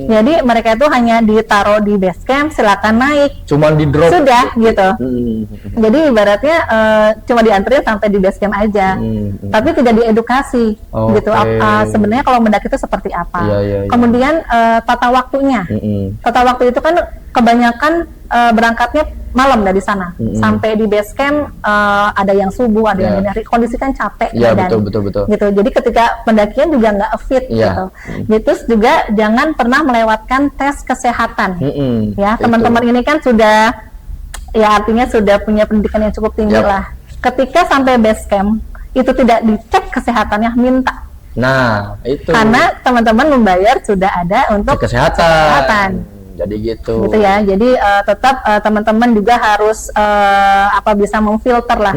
Jadi mereka itu hanya ditaruh di base camp, silakan naik. Cuman di drop. Sudah gitu. Jadi ibaratnya cuma dianterin sampai di base camp aja. Tapi tidak diedukasi gitu. Sebenarnya kalau mendaki itu seperti apa. Kemudian tata waktunya. Tata waktu itu kan kebanyakan berangkatnya malam dari sana sampai di base camp, ada yang subuh, ada yang dini hari, kondisi kan capek badan. Betul. Gitu. Jadi ketika pendakian juga nggak fit gitu. Terus juga jangan pernah melewatkan tes kesehatan. Ya, teman-teman ini kan sudah artinya sudah punya pendidikan yang cukup tinggi lah. Ketika sampai base camp itu tidak dicek kesehatannya, minta. Nah, itu. Karena teman-teman membayar sudah ada untuk kesehatan. Jadi gitu. Gitu ya. Jadi tetap teman-teman juga harus bisa memfilter lah.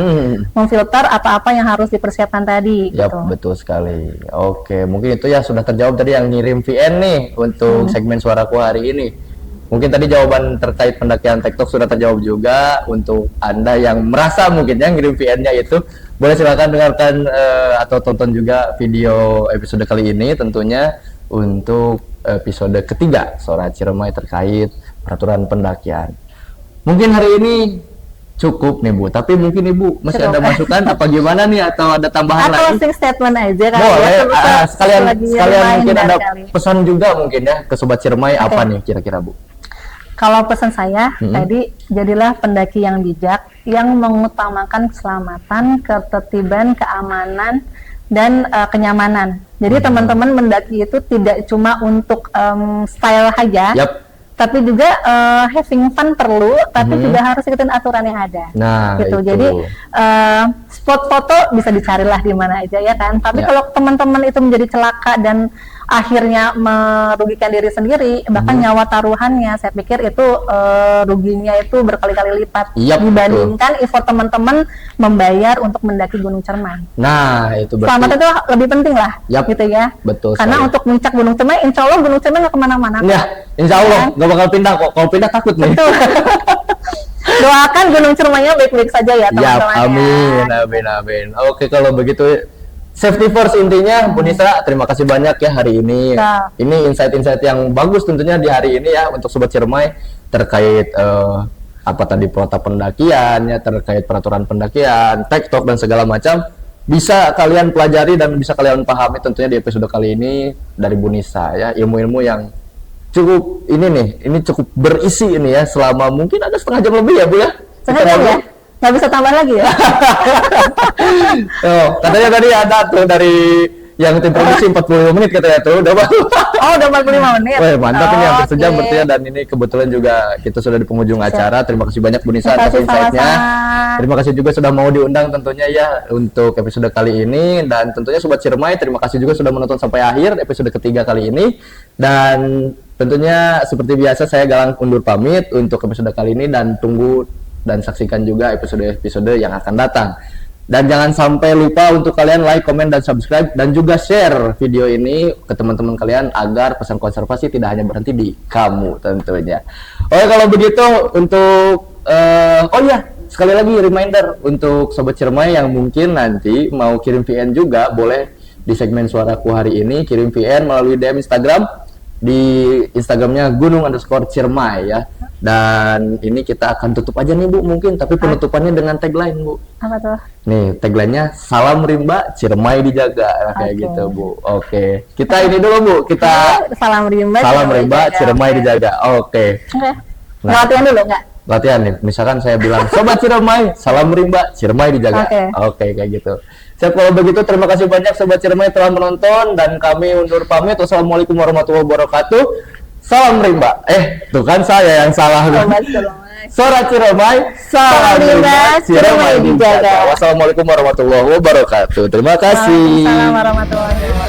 Memfilter apa-apa yang harus dipersiapkan tadi. Yap, gitu. Betul sekali. Oke, mungkin itu ya sudah terjawab tadi yang ngirim VN nih untuk segmen Suaraku hari ini. Mungkin tadi jawaban terkait pendakian TikTok sudah terjawab juga. Untuk Anda yang merasa mungkin yang ngirim VN-nya itu, boleh silakan dengarkan atau tonton juga video episode kali ini tentunya. untuk episode ketiga Suara Ciremai terkait peraturan pendakian. Mungkin hari ini cukup nih Bu, tapi mungkin Ibu masih ada masukan apa gimana nih, atau ada tambahan lagi? Closing statement aja kali Boleh, ya. sekalian mungkin ada kali. pesan juga mungkin ya ke Sobat Ciremai. Apa nih kira-kira Bu? Kalau pesan saya tadi, jadilah pendaki yang bijak, yang mengutamakan keselamatan, ketertiban, keamanan, dan kenyamanan. Jadi teman-teman mendaki itu tidak cuma untuk style aja, Yap. tapi juga having fun perlu, tapi juga harus ikutin aturan yang ada. Nah, gitu. itu. Jadi spot foto bisa dicarilah di mana aja ya kan. Tapi Ya. kalau teman-teman itu menjadi celaka dan akhirnya merugikan diri sendiri, bahkan nyawa taruhannya, saya pikir itu ruginya itu berkali-kali lipat Yap, dibandingkan effort teman-teman membayar untuk mendaki Gunung Ciremai. Nah, itu berarti. Selamat itu lebih penting lah, Yap, gitu ya. betul Karena sekali. untuk puncak Gunung Ciremai, insya Allah Gunung Ciremai nggak kemana-mana. Ya, insya Allah nggak bakal pindah kok. Kalau pindah takut nih. Doakan Gunung Ciremainya baik-baik saja ya Ya, teman-teman. amin, amin, amin. Oke, kalau begitu safety first intinya, Bu Nisa, terima kasih banyak ya hari ini. Ya. Ini insight-insight yang bagus tentunya di hari ini ya untuk Sobat Ciremai terkait apa tadi protap pendakian ya, terkait peraturan pendakian, tektok dan segala macam. Bisa kalian pelajari dan bisa kalian pahami tentunya di episode kali ini dari Bu Nisa ya, ilmu-ilmu yang cukup ini nih, ini cukup berisi ini ya, selama mungkin ada setengah jam lebih ya Bu ya. Sengaja Kita ya? ngobrol. Nggak bisa tambah lagi ya? Oh, katanya tadi ada tuh dari yang tim produksi 45 menit katanya tuh, udah baru. Oh, udah 45 menit. Wah, mantap ini hampir sejam Oke. berarti ya, dan ini kebetulan juga kita sudah di penghujung acara. Terima kasih banyak Bu Nisa Terima atas kasih, insight-nya. sama-sama. Terima kasih juga sudah mau diundang tentunya ya untuk episode kali ini, dan tentunya Sobat Ciremai terima kasih juga sudah menonton sampai akhir episode ketiga kali ini. Dan tentunya seperti biasa saya Galang undur pamit untuk episode kali ini, dan tunggu dan saksikan juga episode-episode yang akan datang. Dan jangan sampai lupa untuk kalian like, komen, dan subscribe, dan juga share video ini ke teman-teman kalian agar pesan konservasi tidak hanya berhenti di kamu tentunya. Oke, kalau begitu untuk oh ya, sekali lagi reminder untuk Sobat Ciremai yang mungkin nanti mau kirim VN juga, boleh di segmen Suaraku hari ini kirim VN melalui DM Instagram di Instagramnya gunung_ciremai ya. Dan ini kita akan tutup aja nih Bu mungkin, tapi penutupannya dengan tagline Bu. Apa tuh? Nih tagline-nya salam rimba Ciremai dijaga. Nah, kayak Oke. gitu Bu. Oke, kita ini dulu Bu, kita Salam rimba. salam rimba Ciremai Oke. dijaga. Oke, Oke. Nah. Latihan dulu nggak? latihan nih. Misalkan saya bilang Sobat Ciremai, salam rimba Ciremai dijaga. Oke, kayak gitu. Siap, kalau begitu terima kasih banyak Sobat Ciremai telah menonton, dan kami undur pamit. Wassalamualaikum warahmatullahi wabarakatuh. Salam rimba. Tuh kan saya yang salah. Sobat Ciremai. Suara Ciremai, Salam rimba, Ciremai dijaga. Wassalamualaikum warahmatullahi wabarakatuh. Terima kasih. Waalaikumsalam warahmatullahi wabarakatuh.